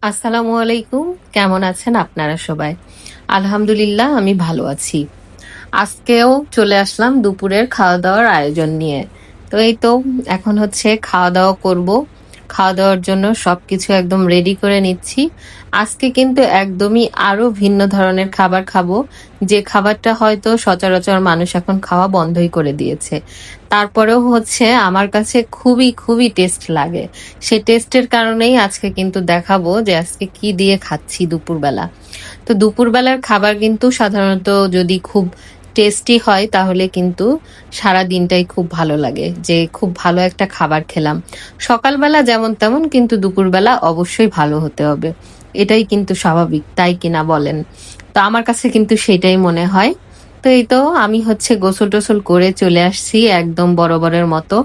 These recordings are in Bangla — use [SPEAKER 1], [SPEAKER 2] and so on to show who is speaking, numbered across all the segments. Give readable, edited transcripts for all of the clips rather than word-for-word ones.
[SPEAKER 1] আসসালামু আলাইকুম। কেমন আছেন আপনারা সবাই? আলহামদুলিল্লাহ আমি ভালো আছি। আজকেও চলে আসলাম দুপুরের খাওয়া-দাওয়ার আয়োজন নিয়ে। তো এই তো এখন হচ্ছে খাওয়া-দাওয়া করব। খাওয়া-দাওয়ার জন্য সবকিছু একদম রেডি করে নিচ্ছি। আজকে কিন্তু একদমই আরো ভিন্ন ধরনের খাবার খাবো। যে খাবারটা হয়তো সচরাচর মানুষ এখন খাওয়া বন্ধই করে দিয়েছে। তারপরেও হচ্ছে আমার কাছে খুবই, খুবই টেস্ট লাগে। সেই টেস্টের কারণেই আজকে কিন্তু দেখাবো যে আজকে কি দিয়ে খাচ্ছি দুপুরবেলা। তো দুপুরবেলার খাবার কিন্তু সাধারণত যদি খুব টেস্টি হয় তাহলে কিন্তু সারা দিনটাই খুব ভালো লাগে যে খুব ভালো একটা খাবার খেলাম। সকালবেলা যেমন তেমন কিন্তু দুপুরবেলা অবশ্যই ভালো হতে হবে। এটাই কিন্তু স্বাভাবিক, তাই কিনা বলেন? তো আমার কাছে কিন্তু সেটাই মনে হয়। তো এই তো আমি হচ্ছে গোসল-টোসল করে চলে আসছি একদম বরাবরের মতো।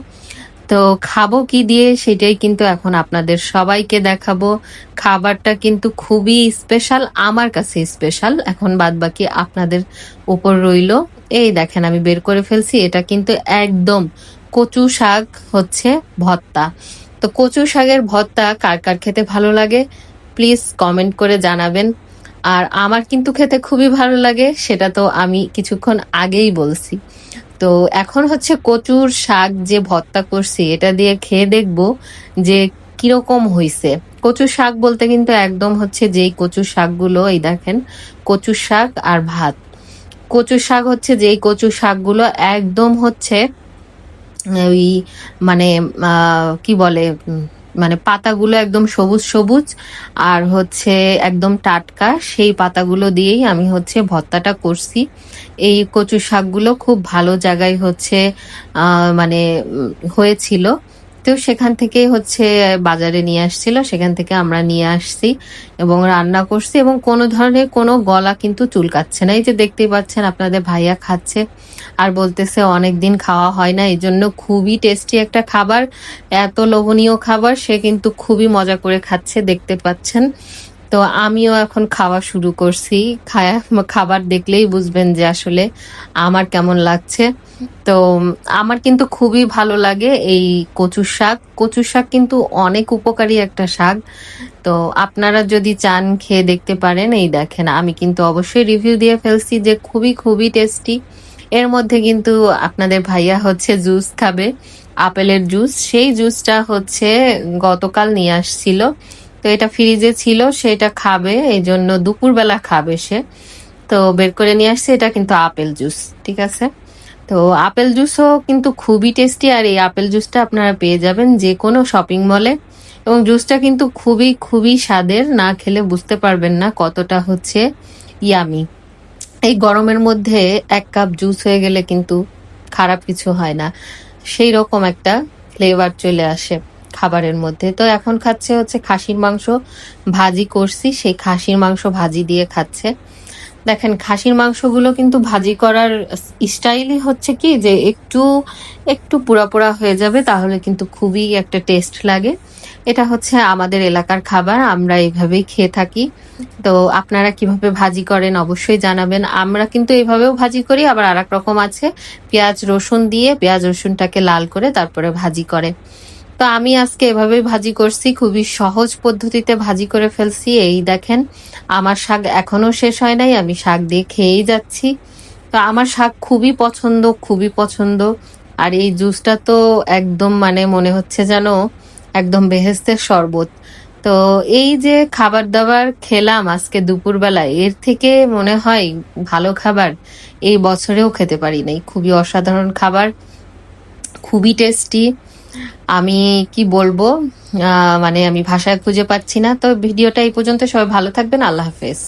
[SPEAKER 1] তো খাবো কি দিয়ে সেটাই কিন্তু এখন আপনাদের সবাইকে দেখাবো। খাবারটা কিন্তু খুবই স্পেশাল, আমার কাছে স্পেশাল। এখন বাদবাকি আপনাদের উপর রইলো। এই দেখেন আমি বের করে ফেলছি। এটা কিন্তু একদম কচু শাক হচ্ছে ভর্তা। তো কচু শাকের ভর্তা কার, কার খেতে ভালো লাগে প্লিজ কমেন্ট করে জানাবেন। আর আমার কিন্তু খেতে খুবই ভালো লাগে, সেটা তো আমি কিছুক্ষণ আগেই বলছি। তো এখন হচ্ছে কচুর শাক যে ভর্তা করছি এটা দিয়ে খেয়ে দেখবো যে কিরকম হইছে। কচুর শাক বলতে কিন্তু একদম হচ্ছে যেই কচুর শাকগুলো এই দেখেন, কচুর শাক আর ভাত। কচুর শাক হচ্ছে যেই কচুর শাকগুলো একদম হচ্ছে ওই মানে কি বলে মানে পাতাগুলো একদম সবুজ সবুজ আর হচ্ছে একদম টাটকা সেই পাতাগুলো দিয়েই আমি হচ্ছে ভর্তাটা করছি। এই কচু শাকগুলো খুব ভালো জায়গায় হচ্ছে মানে হয়েছিল। তো সেখান থেকে হচ্ছে বাজারে নিয়ে আসছিল, সেখান থেকে আমরা নিয়ে আসছি এবং রান্না করছি এবং কোনো ধরনের কোনো গলা কিন্তু চুলকাচ্ছে না। এই যে দেখতেই পাচ্ছেন আপনাদের ভাইয়া খাচ্ছে আর বলতেছে অনেকদিন খাওয়া হয় না, এই জন্য খুবই টেস্টি একটা খাবার, এত লোভনীয় খাবার, সে কিন্তু খুবই মজা করে খাচ্ছে দেখতে পাচ্ছেন। তো আমিও এখন খাওয়া শুরু করছি। খাবার দেখলেই বুঝবেন যে আসলে আমার কেমন লাগছে। তো আমার কিন্তু খুবই ভালো লাগে এই কচুর শাক। কচুর শাক কিন্তু অনেক উপকারী একটা শাক। তো আপনারা যদি চান খেয়ে দেখতে পারেন। এই দেখেন আমি কিন্তু অবশ্যই রিভিউ দিয়ে ফেলছি যে খুবই, খুবই টেস্টি। এর মধ্যে কিন্তু আপনাদের ভাইয়া হচ্ছে জুস খাবে, আপেলের জুস। সেই জুসটা হচ্ছে গতকাল নিয়ে আসছিল। তো এটা ফ্রিজে ছিল, সেটা খাবে, এই জন্য দুপুরবেলা খাবে সে। তো বের করে নিয়ে আসছে, এটা কিন্তু আপেল জুস, ঠিক আছে? তো আপেল জুসও কিন্তু খুবই টেস্টি আর এই আপেল জুসটা আপনারা পেয়ে যাবেন যে কোনো শপিং মলে এবং জুসটা কিন্তু খুবই খুবই স্বাদের, না খেলে বুঝতে পারবেন না কতটা হচ্ছে ইয়ামি। এই গরমের মধ্যে ১ কাপ জুস হয়ে গেলে কিন্তু খারাপ কিছু হয় না, সেই রকম একটা ফ্লেভার চলে আসে খাবারের মধ্যে। তো এখন খাচ্ছে হচ্ছে খাসির মাংস ভাজি করছি, সেই খাসির মাংস ভাজি দিয়ে খাচ্ছে। দেখেন খাসির মাংসগুলো কিন্তু ভাজি করার স্টাইলই হচ্ছে কি যে একটু একটু পোড়া পোড়া হয়ে যাবে, তাহলে কিন্তু খুবই একটা টেস্ট লাগে। এটা হচ্ছে আমাদের এলাকার খাবার, আমরা এইভাবেই খেয়ে থাকি। তো আপনারা কিভাবে ভাজি করেন অবশ্যই জানাবেন। আমরা কিন্তু এইভাবেও ভাজি করি, আবার আরেক রকম আছে পেঁয়াজ রসুন দিয়ে পেঁয়াজ রসুনটাকে লাল করে তারপরে ভাজি করে। তো আমি আজকে এভাবেই ভাজি করছি, খুবই সহজ পদ্ধতিতে ভাজি করে ফেলছি। এই দেখেন আমার শাক এখনো শেষ হয় নাই, আমি শাক দিয়ে খেয়েই যাচ্ছি। তো আমার শাক খুবই পছন্দ, খুবই পছন্দ। আর এই জুসটা তো একদম মানে মনে হচ্ছে যেন একদম বেহেশতের শরবত। তো এই যে খাবার দাবার খেলাম আজকে দুপুরবেলায়, এর থেকে মনে হয় ভালো খাবার এই বছরেও খেতে পারি নাই। খুবই অসাধারণ খাবার, খুবই টেস্টি। আমি কি বলবো, মানে আমি ভাষায় খুঁজে পাচ্ছি না। তো ভিডিওটা এই পর্যন্ত, সবাই ভালো থাকবেন, আল্লাহ হাফেজ।